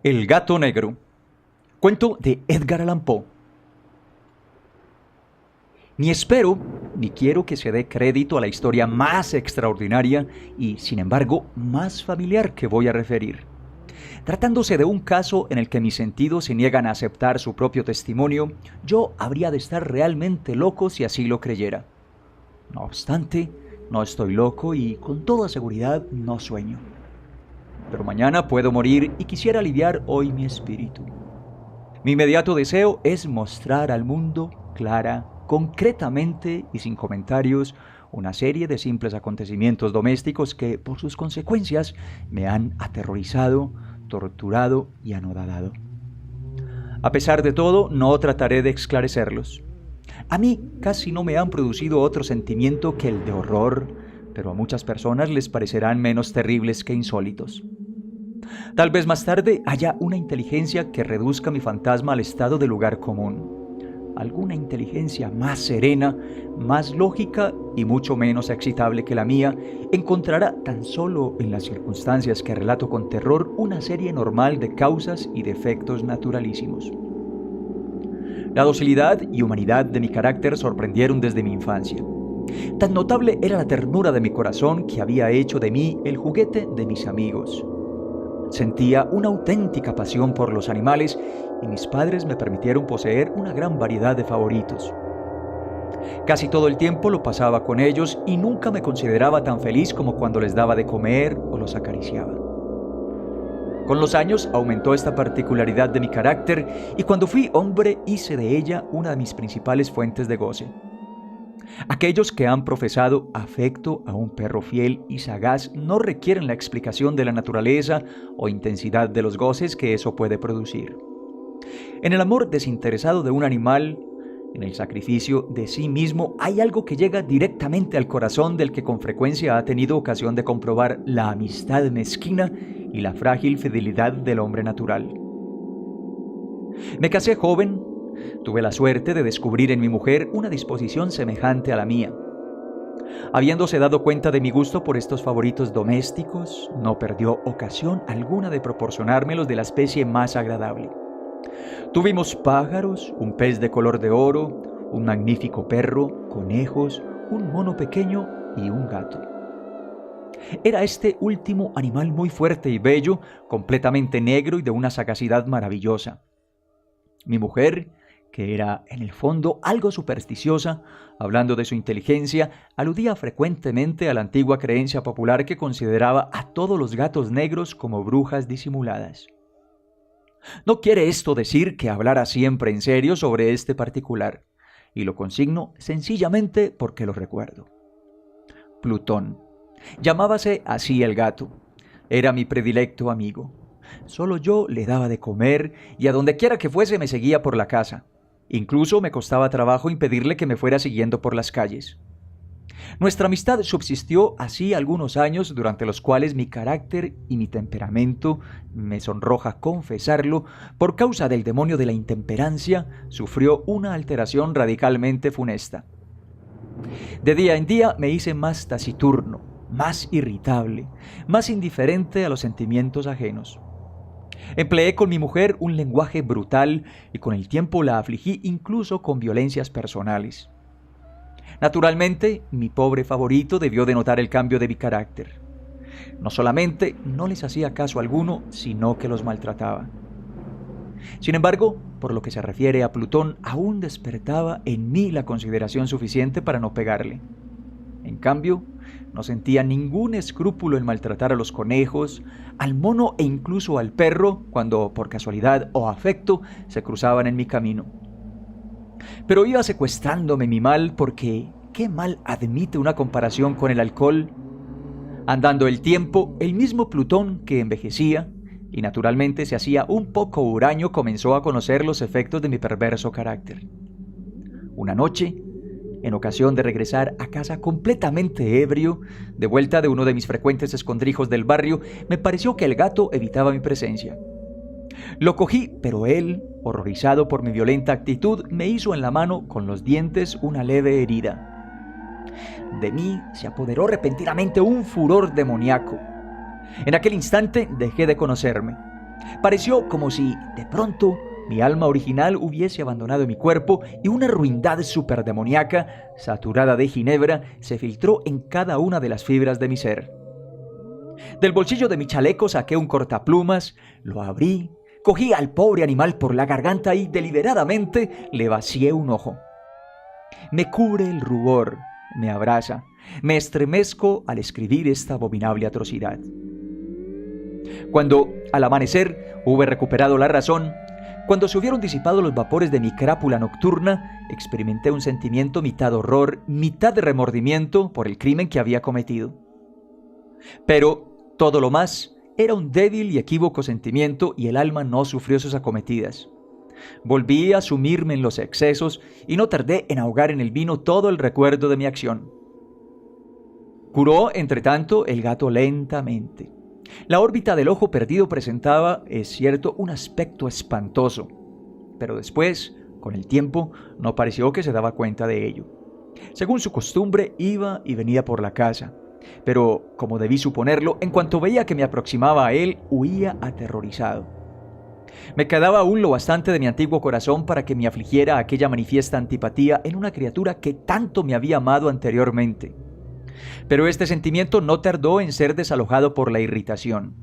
El gato negro. Cuento de Edgar Allan Poe. Ni espero ni quiero que se dé crédito a la historia más extraordinaria y, sin embargo, más familiar que voy a referir. Tratándose de un caso en el que mis sentidos se niegan a aceptar su propio testimonio, yo habría de estar realmente loco si así lo creyera. No obstante, no estoy loco y, con toda seguridad, no sueño. Pero mañana puedo morir y quisiera aliviar hoy mi espíritu. Mi inmediato deseo es mostrar al mundo clara, concretamente y sin comentarios, una serie de simples acontecimientos domésticos que, por sus consecuencias, me han aterrorizado, torturado y anodadado. A pesar de todo, no trataré de esclarecerlos. A mí casi no me han producido otro sentimiento que el de horror, pero a muchas personas les parecerán menos terribles que insólitos. Tal vez más tarde haya una inteligencia que reduzca mi fantasma al estado de lugar común. Alguna inteligencia más serena, más lógica y mucho menos excitable que la mía, encontrará tan solo en las circunstancias que relato con terror una serie normal de causas y de efectos naturalísimos. La docilidad y humanidad de mi carácter sorprendieron desde mi infancia. Tan notable era la ternura de mi corazón que había hecho de mí el juguete de mis amigos. Sentía una auténtica pasión por los animales y mis padres me permitieron poseer una gran variedad de favoritos. Casi todo el tiempo lo pasaba con ellos y nunca me consideraba tan feliz como cuando les daba de comer o los acariciaba. Con los años aumentó esta particularidad de mi carácter y cuando fui hombre hice de ella una de mis principales fuentes de goce. Aquellos que han profesado afecto a un perro fiel y sagaz no requieren la explicación de la naturaleza o intensidad de los goces que eso puede producir. En el amor desinteresado de un animal, en el sacrificio de sí mismo, hay algo que llega directamente al corazón del que con frecuencia ha tenido ocasión de comprobar la amistad mezquina y la frágil fidelidad del hombre natural. Me casé joven. Tuve la suerte de descubrir en mi mujer una disposición semejante a la mía. Habiéndose dado cuenta de mi gusto por estos favoritos domésticos, no perdió ocasión alguna de proporcionármelos de la especie más agradable. Tuvimos pájaros, un pez de color de oro, un magnífico perro, conejos, un mono pequeño y un gato. Era este último animal muy fuerte y bello, completamente negro y de una sagacidad maravillosa. Mi mujer, que era en el fondo algo supersticiosa, hablando de su inteligencia, aludía frecuentemente a la antigua creencia popular que consideraba a todos los gatos negros como brujas disimuladas. No quiere esto decir que hablara siempre en serio sobre este particular, y lo consigno sencillamente porque lo recuerdo. Plutón. Llamábase así el gato. Era mi predilecto amigo. Solo yo le daba de comer y a donde quiera que fuese me seguía por la casa. Incluso me costaba trabajo impedirle que me fuera siguiendo por las calles. Nuestra amistad subsistió así algunos años durante los cuales mi carácter y mi temperamento, me sonroja confesarlo, por causa del demonio de la intemperancia, sufrió una alteración radicalmente funesta. De día en día me hice más taciturno, más irritable, más indiferente a los sentimientos ajenos. Empleé con mi mujer un lenguaje brutal y con el tiempo la afligí incluso con violencias personales. Naturalmente, mi pobre favorito debió de notar el cambio de mi carácter. No solamente no les hacía caso alguno, sino que los maltrataba. Sin embargo, por lo que se refiere a Plutón, aún despertaba en mí la consideración suficiente para no pegarle. En cambio, no sentía ningún escrúpulo en maltratar a los conejos, al mono e incluso al perro cuando, por casualidad o afecto, se cruzaban en mi camino. Pero iba secuestrándome mi mal porque ¿qué mal admite una comparación con el alcohol? Andando el tiempo, el mismo Plutón que envejecía y naturalmente se hacía un poco huraño comenzó a conocer los efectos de mi perverso carácter. Una noche, en ocasión de regresar a casa completamente ebrio, de vuelta de uno de mis frecuentes escondrijos del barrio, me pareció que el gato evitaba mi presencia. Lo cogí, pero él, horrorizado por mi violenta actitud, me hizo en la mano con los dientes una leve herida. De mí se apoderó repentinamente un furor demoníaco. En aquel instante dejé de conocerme. Pareció como si, de pronto, mi alma original hubiese abandonado mi cuerpo y una ruindad superdemoníaca, saturada de ginebra, se filtró en cada una de las fibras de mi ser. Del bolsillo de mi chaleco saqué un cortaplumas, lo abrí, cogí al pobre animal por la garganta y deliberadamente le vacié un ojo. Me cubre el rubor, me abraza, me estremezco al escribir esta abominable atrocidad. Cuando, al amanecer, hube recuperado la razón, cuando se hubieron disipado los vapores de mi crápula nocturna, experimenté un sentimiento mitad horror, mitad de remordimiento por el crimen que había cometido. Pero todo lo más era un débil y equívoco sentimiento y el alma no sufrió sus acometidas. Volví a sumirme en los excesos y no tardé en ahogar en el vino todo el recuerdo de mi acción. Curó, entretanto, el gato lentamente. La órbita del ojo perdido presentaba, es cierto, un aspecto espantoso, pero después, con el tiempo, no pareció que se daba cuenta de ello. Según su costumbre, iba y venía por la casa, pero, como debí suponerlo, en cuanto veía que me aproximaba a él, huía aterrorizado. Me quedaba aún lo bastante de mi antiguo corazón para que me afligiera aquella manifiesta antipatía en una criatura que tanto me había amado anteriormente. Pero este sentimiento no tardó en ser desalojado por la irritación.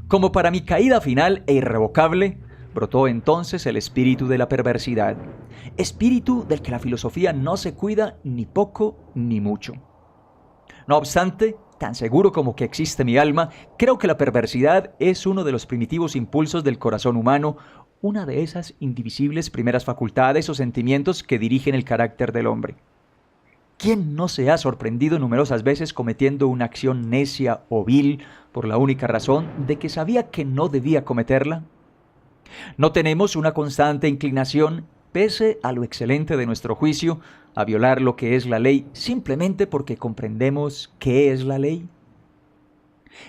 Como para mi caída final e irrevocable, brotó entonces el espíritu de la perversidad, espíritu del que la filosofía no se cuida ni poco ni mucho. No obstante, tan seguro como que existe mi alma, creo que la perversidad es uno de los primitivos impulsos del corazón humano, una de esas indivisibles primeras facultades o sentimientos que dirigen el carácter del hombre. ¿Quién no se ha sorprendido numerosas veces cometiendo una acción necia o vil por la única razón de que sabía que no debía cometerla? ¿No tenemos una constante inclinación, pese a lo excelente de nuestro juicio, a violar lo que es la ley simplemente porque comprendemos qué es la ley?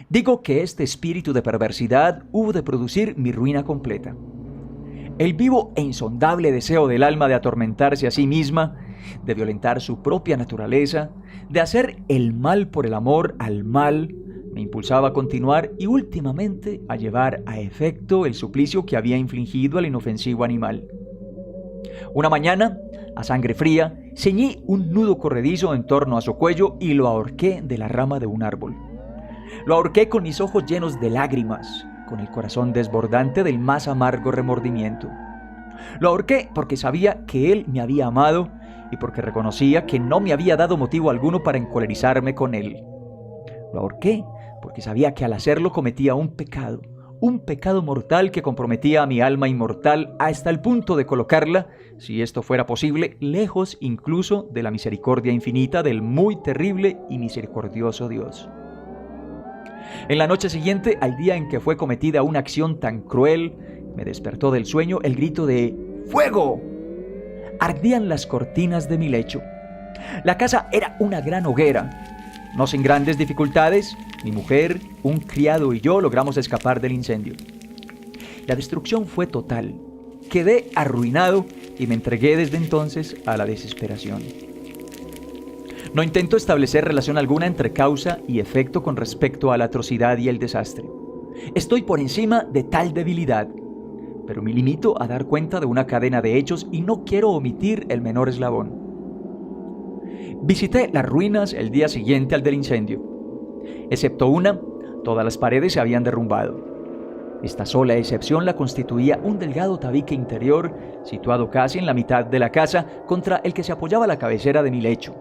Digo que este espíritu de perversidad hubo de producir mi ruina completa. El vivo e insondable deseo del alma de atormentarse a sí misma, de violentar su propia naturaleza, de hacer el mal por el amor al mal, me impulsaba a continuar y últimamente a llevar a efecto el suplicio que había infligido al inofensivo animal. Una mañana, a sangre fría, ceñí un nudo corredizo en torno a su cuello y lo ahorqué de la rama de un árbol. Lo ahorqué con mis ojos llenos de lágrimas, con el corazón desbordante del más amargo remordimiento. Lo ahorqué porque sabía que él me había amado y porque reconocía que no me había dado motivo alguno para encolerizarme con él. Lo ahorqué porque sabía que al hacerlo cometía un pecado mortal que comprometía a mi alma inmortal hasta el punto de colocarla, si esto fuera posible, lejos incluso de la misericordia infinita del muy terrible y misericordioso Dios. En la noche siguiente al día en que fue cometida una acción tan cruel, me despertó del sueño el grito de ¡fuego! Ardían las cortinas de mi lecho. La casa era una gran hoguera. No sin grandes dificultades, mi mujer, un criado y yo logramos escapar del incendio. La destrucción fue total. Quedé arruinado y me entregué desde entonces a la desesperación. No intento establecer relación alguna entre causa y efecto con respecto a la atrocidad y el desastre. Estoy por encima de tal debilidad, pero me limito a dar cuenta de una cadena de hechos y no quiero omitir el menor eslabón. Visité las ruinas el día siguiente al del incendio. Excepto una, todas las paredes se habían derrumbado. Esta sola excepción la constituía un delgado tabique interior, situado casi en la mitad de la casa, contra el que se apoyaba la cabecera de mi lecho.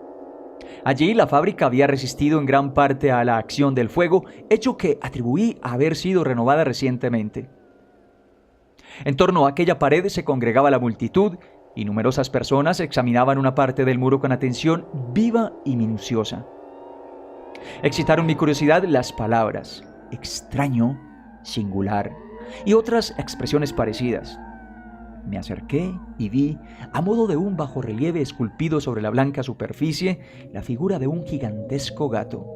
Allí la fábrica había resistido en gran parte a la acción del fuego, hecho que atribuí a haber sido renovada recientemente. En torno a aquella pared se congregaba la multitud y numerosas personas examinaban una parte del muro con atención viva y minuciosa. Excitaron mi curiosidad las palabras extraño, singular y otras expresiones parecidas. Me acerqué y vi, a modo de un bajorrelieve esculpido sobre la blanca superficie, la figura de un gigantesco gato.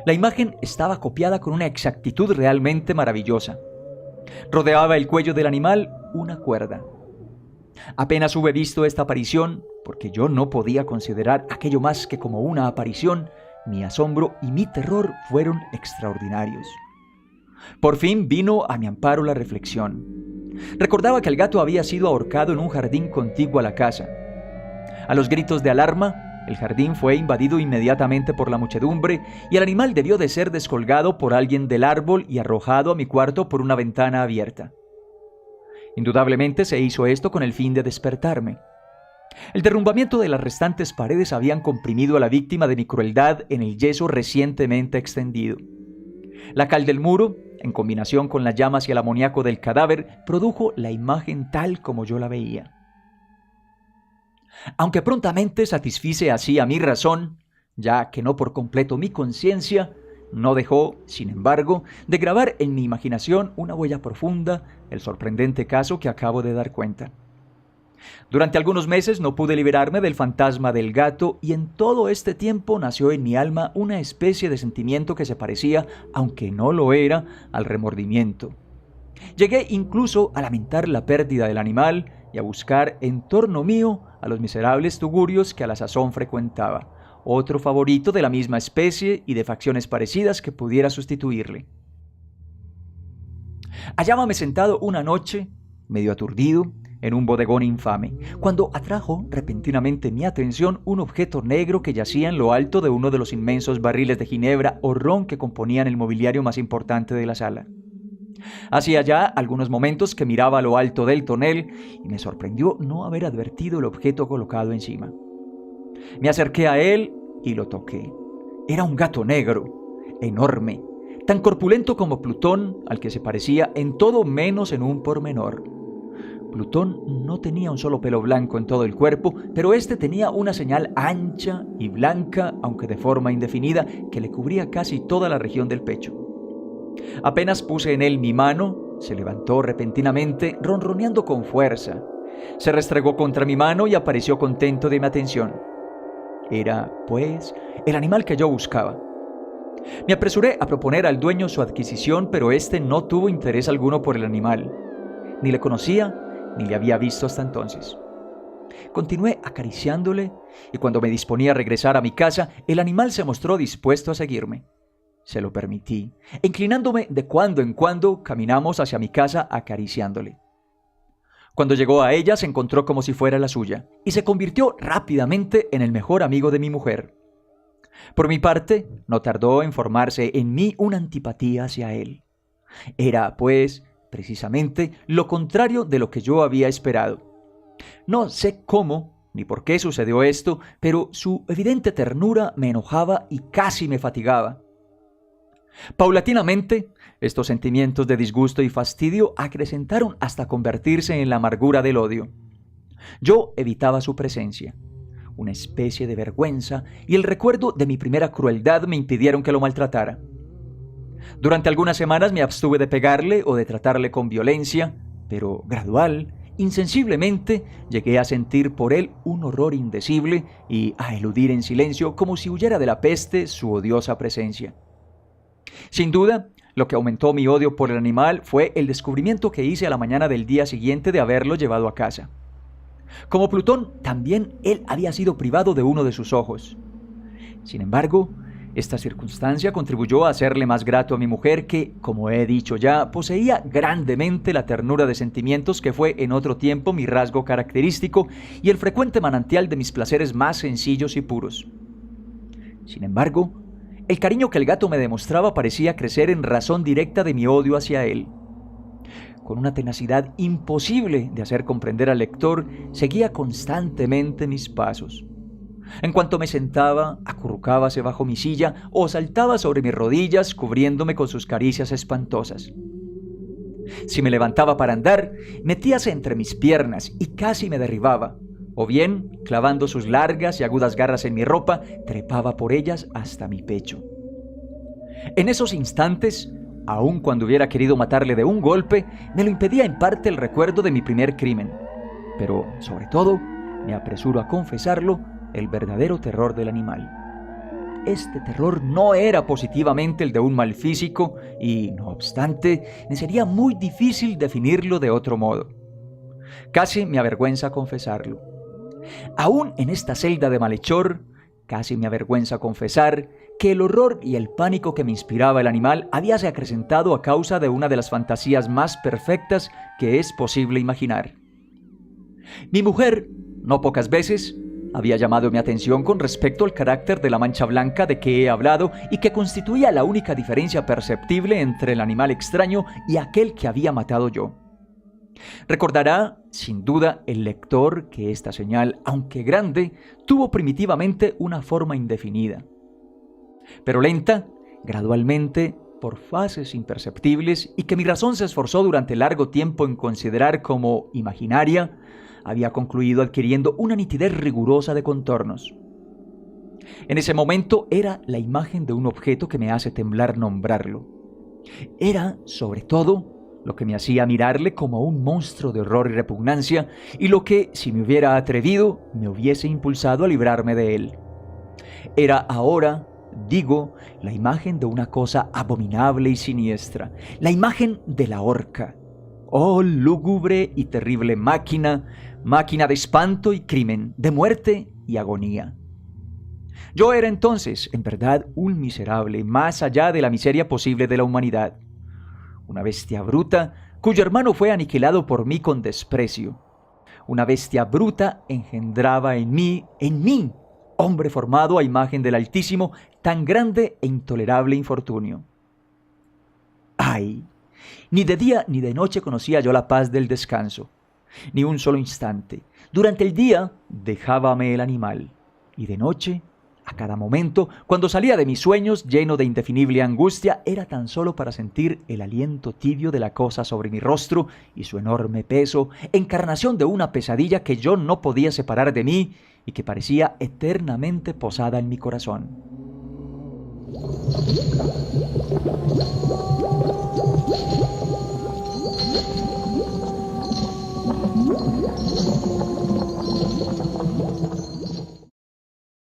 La imagen estaba copiada con una exactitud realmente maravillosa. Rodeaba el cuello del animal una cuerda. Apenas hube visto esta aparición, porque yo no podía considerar aquello más que como una aparición, mi asombro y mi terror fueron extraordinarios. Por fin vino a mi amparo la reflexión. Recordaba que el gato había sido ahorcado en un jardín contiguo a la casa. A los gritos de alarma, el jardín fue invadido inmediatamente por la muchedumbre y el animal debió de ser descolgado por alguien del árbol y arrojado a mi cuarto por una ventana abierta. Indudablemente se hizo esto con el fin de despertarme. El derrumbamiento de las restantes paredes habían comprimido a la víctima de mi crueldad en el yeso recientemente extendido. La cal del muro, en combinación con las llamas y el amoníaco del cadáver, produjo la imagen tal como yo la veía. Aunque prontamente satisfice así a mi razón, ya que no por completo mi conciencia, no dejó, sin embargo, de grabar en mi imaginación una huella profunda el sorprendente caso que acabo de dar cuenta. Durante algunos meses no pude liberarme del fantasma del gato y en todo este tiempo nació en mi alma una especie de sentimiento que se parecía, aunque no lo era, al remordimiento. Llegué incluso a lamentar la pérdida del animal y a buscar en torno mío a los miserables tugurios que a la sazón frecuentaba, otro favorito de la misma especie y de facciones parecidas que pudiera sustituirle. Hallábame sentado una noche, medio aturdido, en un bodegón infame, cuando atrajo repentinamente mi atención un objeto negro que yacía en lo alto de uno de los inmensos barriles de ginebra o ron que componían el mobiliario más importante de la sala. Hacía ya algunos momentos que miraba a lo alto del tonel y me sorprendió no haber advertido el objeto colocado encima. Me acerqué a él y lo toqué. Era un gato negro, enorme, tan corpulento como Plutón, al que se parecía en todo menos en un pormenor. Plutón no tenía un solo pelo blanco en todo el cuerpo, pero este tenía una señal ancha y blanca, aunque de forma indefinida, que le cubría casi toda la región del pecho. Apenas puse en él mi mano, se levantó repentinamente, ronroneando con fuerza. Se restregó contra mi mano y apareció contento de mi atención. Era, pues, el animal que yo buscaba. Me apresuré a proponer al dueño su adquisición, pero éste no tuvo interés alguno por el animal. Ni le conocía, ni le había visto hasta entonces. Continué acariciándole y cuando me disponía a regresar a mi casa, el animal se mostró dispuesto a seguirme. Se lo permití. Inclinándome de cuando en cuando, caminamos hacia mi casa acariciándole. Cuando llegó a ella, se encontró como si fuera la suya y se convirtió rápidamente en el mejor amigo de mi mujer. Por mi parte, no tardó en formarse en mí una antipatía hacia él. Era, pues, precisamente lo contrario de lo que yo había esperado. No sé cómo ni por qué sucedió esto, pero su evidente ternura me enojaba y casi me fatigaba. Paulatinamente, estos sentimientos de disgusto y fastidio acrecentaron hasta convertirse en la amargura del odio. Yo evitaba su presencia. Una especie de vergüenza y el recuerdo de mi primera crueldad me impidieron que lo maltratara. Durante algunas semanas me abstuve de pegarle o de tratarle con violencia, pero gradual, insensiblemente, llegué a sentir por él un horror indecible y a eludir en silencio como si huyera de la peste su odiosa presencia. Sin duda, lo que aumentó mi odio por el animal fue el descubrimiento que hice a la mañana del día siguiente de haberlo llevado a casa. Como Plutón, también él había sido privado de uno de sus ojos. Sin embargo, esta circunstancia contribuyó a hacerle más grato a mi mujer que, como he dicho ya, poseía grandemente la ternura de sentimientos que fue en otro tiempo mi rasgo característico y el frecuente manantial de mis placeres más sencillos y puros. Sin embargo, el cariño que el gato me demostraba parecía crecer en razón directa de mi odio hacia él. Con una tenacidad imposible de hacer comprender al lector, seguía constantemente mis pasos. En cuanto me sentaba, acurrucábase bajo mi silla o saltaba sobre mis rodillas, cubriéndome con sus caricias espantosas. Si me levantaba para andar, metíase entre mis piernas y casi me derribaba, o bien, clavando sus largas y agudas garras en mi ropa, trepaba por ellas hasta mi pecho. En esos instantes, aun cuando hubiera querido matarle de un golpe, me lo impedía en parte el recuerdo de mi primer crimen. Pero, sobre todo, me apresuro a confesarlo, el verdadero terror del animal. Este terror no era positivamente el de un mal físico y, no obstante, me sería muy difícil definirlo de otro modo. Casi me avergüenza confesarlo. Aún en esta celda de malhechor, Casi me avergüenza confesar que el horror y el pánico que me inspiraba el animal habíase acrecentado a causa de una de las fantasías más perfectas que es posible imaginar. Mi mujer, no pocas veces, había llamado mi atención con respecto al carácter de la mancha blanca de que he hablado y que constituía la única diferencia perceptible entre el animal extraño y aquel que había matado yo. Recordará, sin duda, el lector que esta señal, aunque grande, tuvo primitivamente una forma indefinida. Pero lenta, gradualmente, por fases imperceptibles y que mi razón se esforzó durante largo tiempo en considerar como imaginaria, había concluido adquiriendo una nitidez rigurosa de contornos. En ese momento era la imagen de un objeto que me hace temblar nombrarlo. Era, sobre todo, lo que me hacía mirarle como un monstruo de horror y repugnancia, y lo que, si me hubiera atrevido, me hubiese impulsado a librarme de él. Era ahora, digo, la imagen de una cosa abominable y siniestra, la imagen de la horca. Oh, lúgubre y terrible máquina, máquina de espanto y crimen, de muerte y agonía. Yo era entonces, en verdad, un miserable, más allá de la miseria posible de la humanidad. Una bestia bruta, cuyo hermano fue aniquilado por mí con desprecio. Una bestia bruta engendraba en mí, hombre formado a imagen del Altísimo, tan grande e intolerable infortunio. ¡Ay! Ni de día ni de noche conocía yo la paz del descanso, ni un solo instante. Durante el día dejábame el animal, y de noche, a cada momento, cuando salía de mis sueños lleno de indefinible angustia, era tan solo para sentir el aliento tibio de la cosa sobre mi rostro y su enorme peso, encarnación de una pesadilla que yo no podía separar de mí y que parecía eternamente posada en mi corazón.